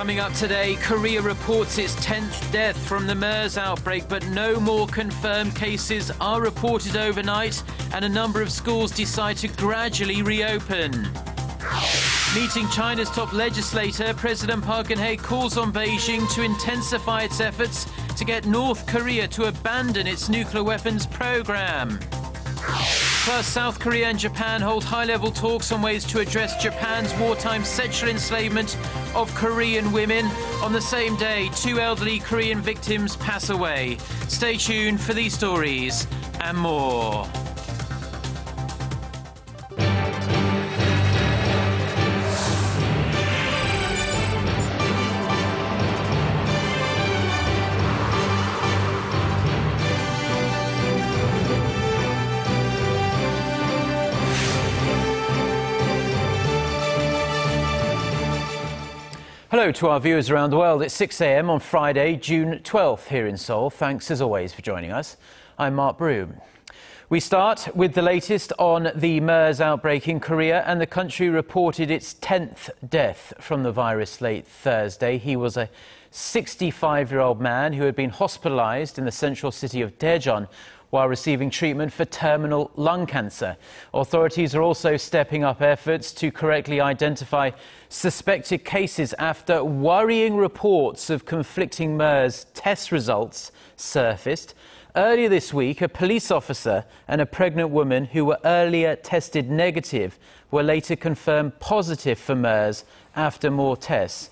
Coming up today, Korea reports its 10th death from the MERS outbreak, but no more confirmed cases are reported overnight, and a number of schools decide to gradually reopen. Meeting China's top legislator, President Park Geun-hye calls on Beijing to intensify its efforts to get North Korea to abandon its nuclear weapons program. Plus, South Korea and Japan hold high-level talks on ways to address Japan's wartime sexual enslavement of Korean women. On the same day, 2 elderly Korean victims pass away. Stay tuned for these stories and more. Hello to our viewers around the world. It's 6 a.m. on Friday, June 12th here in Seoul. Thanks as always for joining us. I'm Mark Broome. We start with the latest on the MERS outbreak in Korea, and the country reported its 10th death from the virus late Thursday. He was a 65-year-old man who had been hospitalized in the central city of Daejeon while receiving treatment for terminal lung cancer. Authorities are also stepping up efforts to correctly identify suspected cases after worrying reports of conflicting MERS test results surfaced. Earlier this week, a police officer and a pregnant woman who were earlier tested negative were later confirmed positive for MERS after more tests.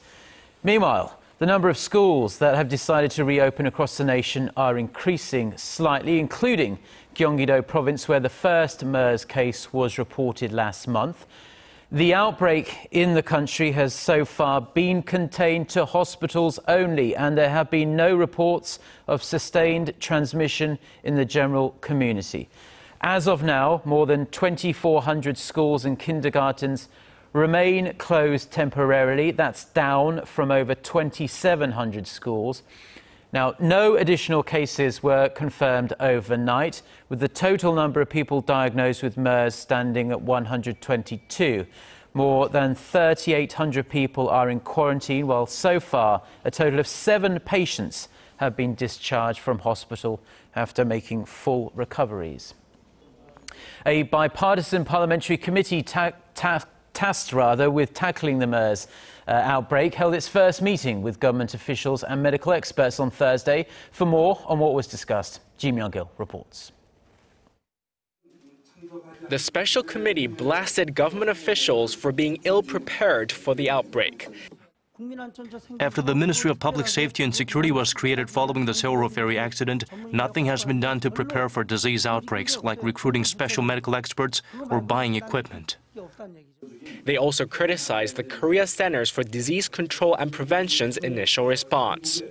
Meanwhile, the number of schools that have decided to reopen across the nation are increasing slightly, including Gyeonggi-do province, where the first MERS case was reported last month. The outbreak in the country has so far been contained to hospitals only, and there have been no reports of sustained transmission in the general community. As of now, more than 2,400 schools and kindergartens remain closed temporarily. That's down from over 2,700 schools. Now, no additional cases were confirmed overnight, with the total number of people diagnosed with MERS standing at 122. More than 3,800 people are in quarantine, while so far a total of 7 patients have been discharged from hospital after making full recoveries. A bipartisan parliamentary committee tasked with tackling the MERS outbreak held its first meeting with government officials and medical experts on Thursday. For more on what was discussed, Ji Myung-gil reports. The special committee blasted government officials for being ill-prepared for the outbreak. After the Ministry of Public Safety and Security was created following the Seoul ferry accident, nothing has been done to prepare for disease outbreaks, like recruiting special medical experts or buying equipment. They also criticized the Korea Centers for Disease Control and Prevention's initial response.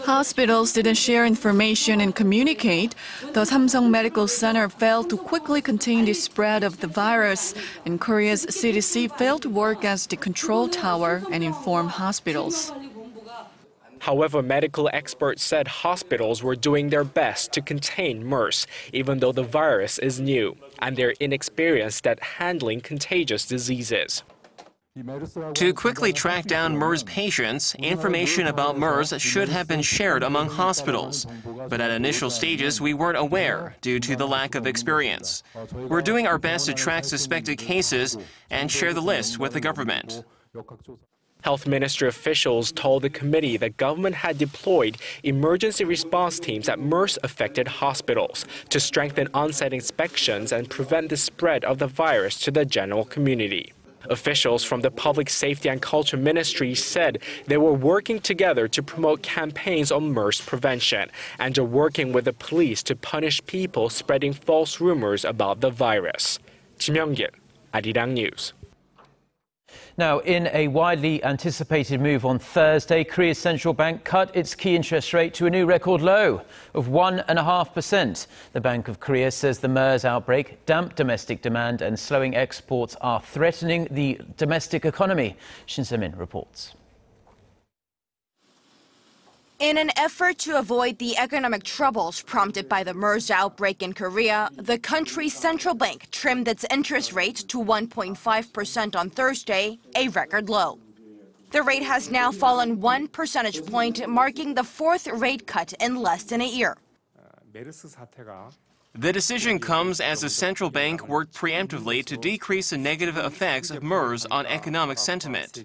Hospitals didn't share information and communicate. The Samsung Medical Center failed to quickly contain the spread of the virus, and Korea's CDC failed to work as the control tower and inform hospitals. However, medical experts said hospitals were doing their best to contain MERS, even though the virus is new, and they're inexperienced at handling contagious diseases. To quickly track down MERS patients, information about MERS should have been shared among hospitals. But at initial stages, we weren't aware due to the lack of experience. We're doing our best to track suspected cases and share the list with the government. Health Ministry officials told the committee that government had deployed emergency response teams at MERS-affected hospitals to strengthen on-site inspections and prevent the spread of the virus to the general community. Officials from the Public Safety and Culture Ministry said they were working together to promote campaigns on MERS prevention and are working with the police to punish people spreading false rumors about the virus. Ji Myung-gil, Arirang News. Now, in a widely anticipated move on Thursday, Korea's central bank cut its key interest rate to a new record low of 1.5%. The Bank of Korea says the MERS outbreak, damped domestic demand and slowing exports are threatening the domestic economy. Shin Se-min reports. In an effort to avoid the economic troubles prompted by the MERS outbreak in Korea, the country's central bank trimmed its interest rate to 1.5% on Thursday, a record low. The rate has now fallen 1 percentage point, marking the fourth rate cut in less than a year. The decision comes as the central bank worked preemptively to decrease the negative effects of MERS on economic sentiment.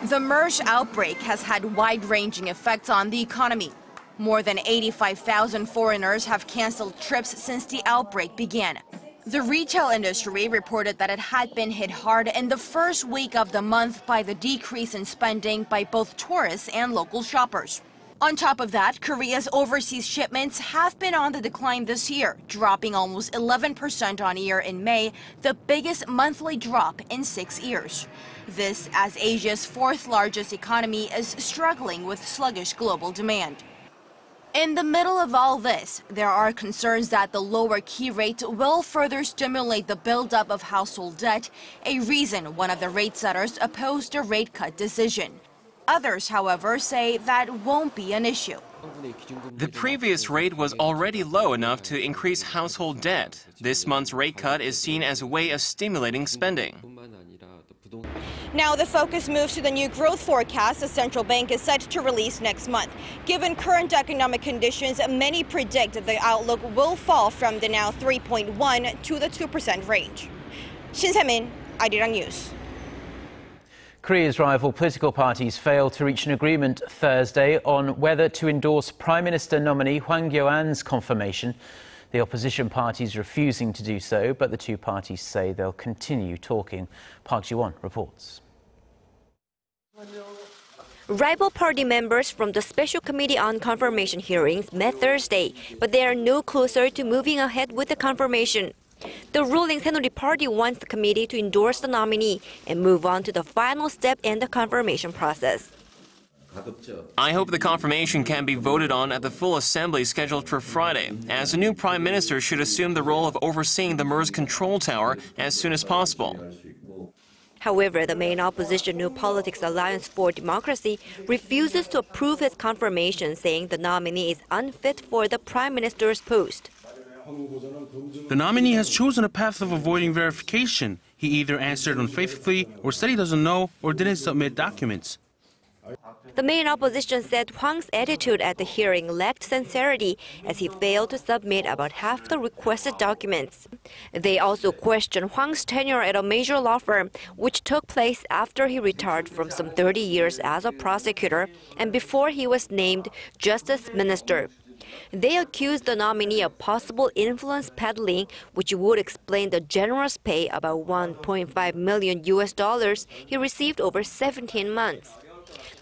The MERS outbreak has had wide-ranging effects on the economy. More than 85,000 foreigners have canceled trips since the outbreak began. The retail industry reported that it had been hit hard in the first week of the month by the decrease in spending by both tourists and local shoppers. On top of that, Korea's overseas shipments have been on the decline this year, dropping almost 11% on year in May, the biggest monthly drop in 6 years. This as Asia's fourth largest economy is struggling with sluggish global demand. In the middle of all this, there are concerns that the lower key rate will further stimulate the buildup of household debt, a reason one of the rate setters opposed a rate cut decision. Others, however, say that won't be an issue. The previous rate was already low enough to increase household debt. This month's rate cut is seen as a way of stimulating spending. Now the focus moves to the new growth forecast the central bank is set to release next month. Given current economic conditions, many predict that the outlook will fall from the now 3.1 to the 2% range. Shin Se-min, Arirang News. Korea's rival political parties failed to reach an agreement Thursday on whether to endorse Prime Minister nominee Hwang Kyo-ah's confirmation. The opposition parties refusing to do so, but the two parties say they'll continue talking. Park Geun-hye reports. Rival party members from the Special Committee on Confirmation hearings met Thursday, but they are no closer to moving ahead with the confirmation. The ruling Saenuri Party wants the committee to endorse the nominee and move on to the final step in the confirmation process. I hope the confirmation can be voted on at the full assembly scheduled for Friday, as the new prime minister should assume the role of overseeing the MERS control tower as soon as possible. However, the main opposition New Politics Alliance for Democracy refuses to approve his confirmation, saying the nominee is unfit for the prime minister's post. The nominee has chosen a path of avoiding verification. He either answered unfaithfully or said he doesn't know or didn't submit documents. The main opposition said Hwang's attitude at the hearing lacked sincerity as he failed to submit about half the requested documents. They also questioned Hwang's tenure at a major law firm, which took place after he retired from some 30 years as a prosecutor and before he was named Justice Minister. They accused the nominee of possible influence peddling, which would explain the generous pay, about $1.5 million he received over 17 months.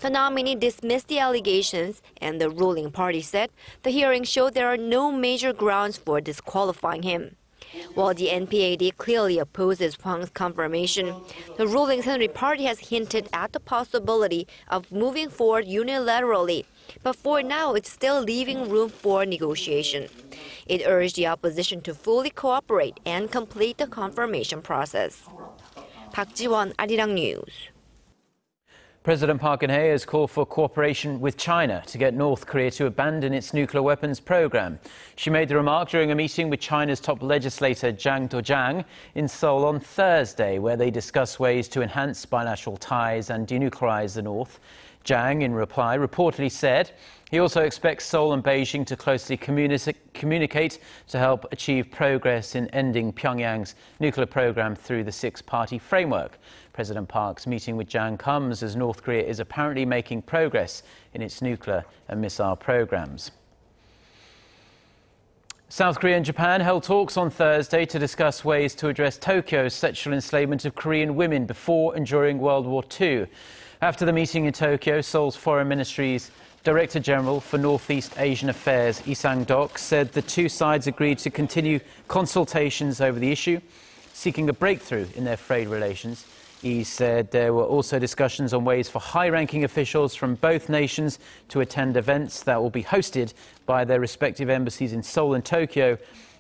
The nominee dismissed the allegations, and the ruling party said the hearing showed there are no major grounds for disqualifying him. While the NPAD clearly opposes Hwang's confirmation, the ruling Saenuri Party has hinted at the possibility of moving forward unilaterally, but for now it's still leaving room for negotiation. It urged the opposition to fully cooperate and complete the confirmation process. Park Ji-won, Arirang News. President Park Geun-hye has called for cooperation with China to get North Korea to abandon its nuclear weapons program. She made the remark during a meeting with China's top legislator Jang Do-jang in Seoul on Thursday, where they discussed ways to enhance bilateral ties and denuclearize the North. Jang, in reply, reportedly said he also expects Seoul and Beijing to closely communicate to help achieve progress in ending Pyongyang's nuclear program through the six-party framework. President Park's meeting with Jang comes as North Korea is apparently making progress in its nuclear and missile programs. South Korea and Japan held talks on Thursday to discuss ways to address Tokyo's sexual enslavement of Korean women before and during World War II. After the meeting in Tokyo, Seoul's Foreign Ministry's Director General for Northeast Asian Affairs, Lee Sang-dok, said the two sides agreed to continue consultations over the issue, seeking a breakthrough in their frayed relations. He said there were also discussions on ways for high-ranking officials from both nations to attend events that will be hosted by their respective embassies in Seoul and Tokyo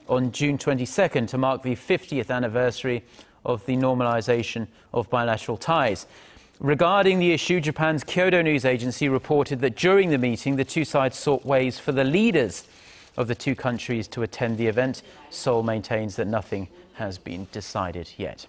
on June 22nd to mark the 50th anniversary of the normalization of bilateral ties. Regarding the issue, Japan's Kyodo News Agency reported that during the meeting, the two sides sought ways for the leaders of the two countries to attend the event. Seoul maintains that nothing has been decided yet.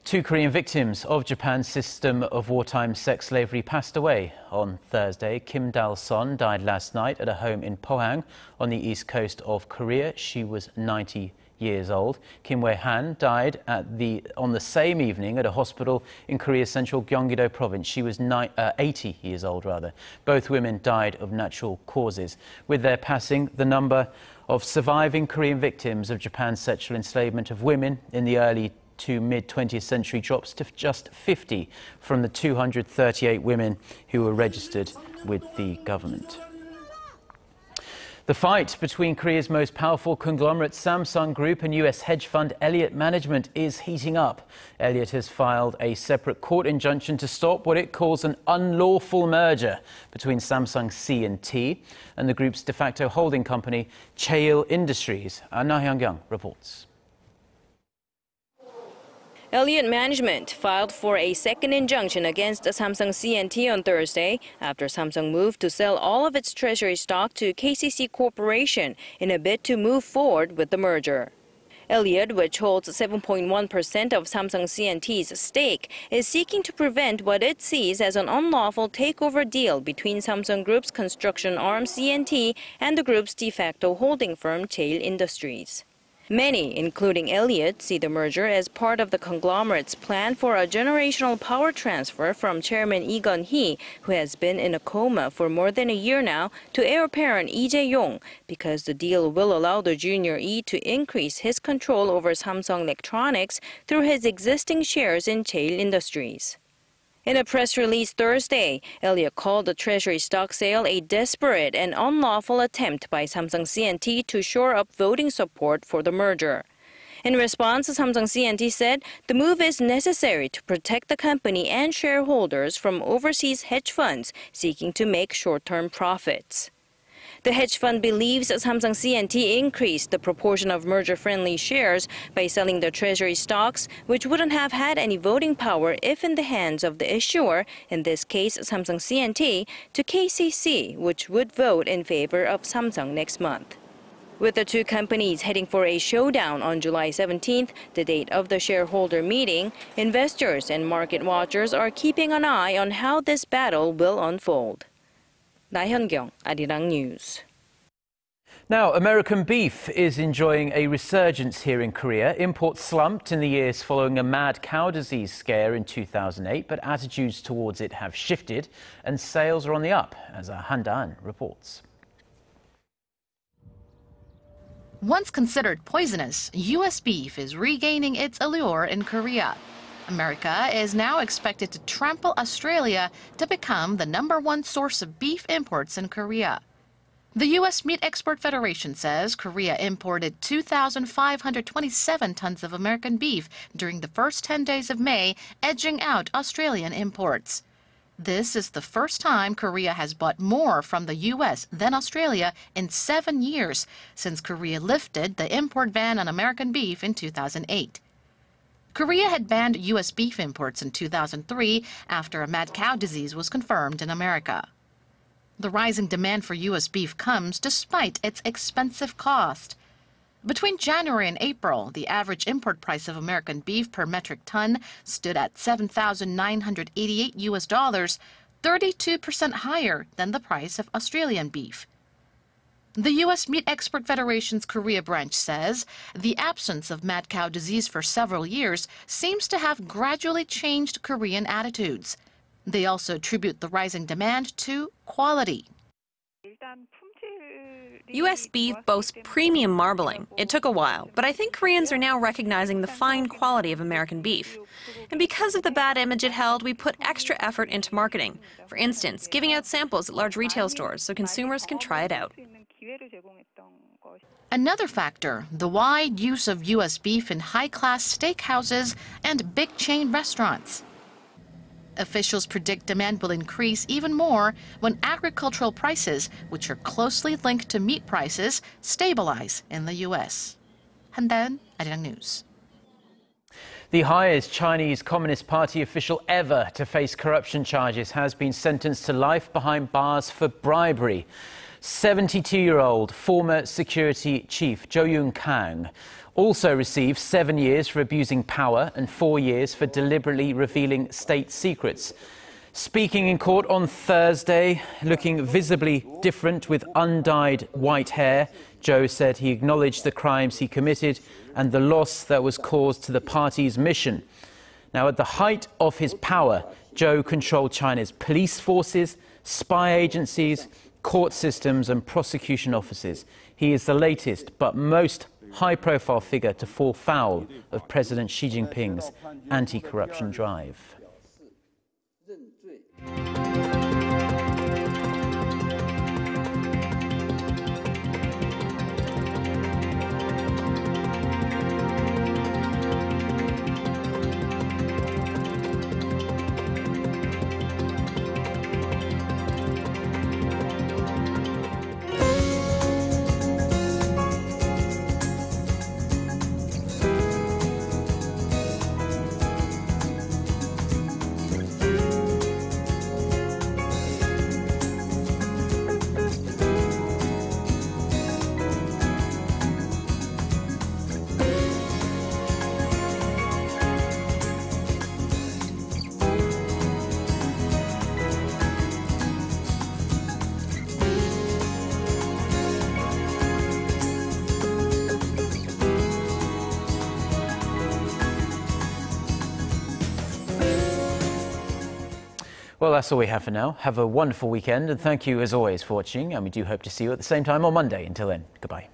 Two Korean victims of Japan's system of wartime sex slavery passed away on Thursday. Kim Dal-son died last night at a home in Pohang on the east coast of Korea. She was 90 years old. Kim Wei-han died on the same evening at a hospital in Korea's central Gyeonggi-do province. She was 80 years old, rather. Both women died of natural causes. With their passing, the number of surviving Korean victims of Japan's sexual enslavement of women in the early to mid-20th century drops to just 50 from the 238 women who were registered with the government. The fight between Korea's most powerful conglomerate Samsung Group and US hedge fund Elliott Management is heating up. Elliott has filed a separate court injunction to stop what it calls an unlawful merger between Samsung C&T and the group's de facto holding company, Seoul Industries. Na Hyung-kyung reports. Elliott Management filed for a second injunction against Samsung C&T on Thursday after Samsung moved to sell all of its treasury stock to KCC Corporation in a bid to move forward with the merger. Elliott, which holds 7.1% of Samsung C&T's stake, is seeking to prevent what it sees as an unlawful takeover deal between Samsung Group's construction arm C&T and the group's de facto holding firm Seoul Industries. Many, including Elliott, see the merger as part of the conglomerate's plan for a generational power transfer from Chairman Park Geun-hye, who has been in a coma for more than a year now, to heir apparent Lee Jae-yong, because the deal will allow the junior Lee to increase his control over Samsung Electronics through his existing shares in Seoul Industries. In a press release Thursday, Elliott called the treasury stock sale a desperate and unlawful attempt by Samsung C&T to shore up voting support for the merger. In response, Samsung C&T said the move is necessary to protect the company and shareholders from overseas hedge funds seeking to make short-term profits. The hedge fund believes Samsung C&T increased the proportion of merger-friendly shares by selling the treasury stocks, which wouldn't have had any voting power if in the hands of the issuer, in this case Samsung C&T, to KCC, which would vote in favor of Samsung next month. With the two companies heading for a showdown on July 17th, the date of the shareholder meeting, investors and market watchers are keeping an eye on how this battle will unfold. Na Hyun-kyung, Arirang News. Now, American beef is enjoying a resurgence here in Korea. Imports slumped in the years following a mad cow disease scare in 2008, but attitudes towards it have shifted and sales are on the up, as Han Dan reports. Once considered poisonous, U.S. beef is regaining its allure in Korea. America is now expected to trample Australia to become the #1 source of beef imports in Korea. The U.S. Meat Export Federation says Korea imported 2,527 tons of American beef during the first 10 days of May, edging out Australian imports. This is the first time Korea has bought more from the U.S. than Australia in 7 years, since Korea lifted the import ban on American beef in 2008. Korea had banned U.S. beef imports in 2003 after a mad cow disease was confirmed in America. The rising demand for U.S. beef comes despite its expensive cost. Between January and April, the average import price of American beef per metric ton stood at $7,988, 32% higher than the price of Australian beef. The U.S. Meat Export Federation's Korea branch says the absence of mad cow disease for several years seems to have gradually changed Korean attitudes. They also attribute the rising demand to quality. U.S. beef boasts premium marbling. It took a while, but I think Koreans are now recognizing the fine quality of American beef. And because of the bad image it held, we put extra effort into marketing. For instance, giving out samples at large retail stores so consumers can try it out. Another factor, the wide use of U.S. beef in high-class steakhouses and big chain restaurants. Officials predict demand will increase even more when agricultural prices, which are closely linked to meat prices, stabilize in the U.S. Han Dan, Arirang News. The highest Chinese Communist Party official ever to face corruption charges has been sentenced to life behind bars for bribery. 72-year-old former security chief Jo Yoon-kang also received 7 years for abusing power and 4 years for deliberately revealing state secrets. Speaking in court on Thursday, looking visibly different with undyed white hair, Jo said he acknowledged the crimes he committed and the loss that was caused to the party's mission. Now, at the height of his power, Jo controlled China's police forces, spy agencies, court systems and prosecution offices. He is the latest but most high-profile figure to fall foul of President Xi Jinping's anti-corruption drive. Well, that's all we have for now. Have a wonderful weekend, and thank you as always for watching, and we do hope to see you at the same time on Monday. Until then, goodbye.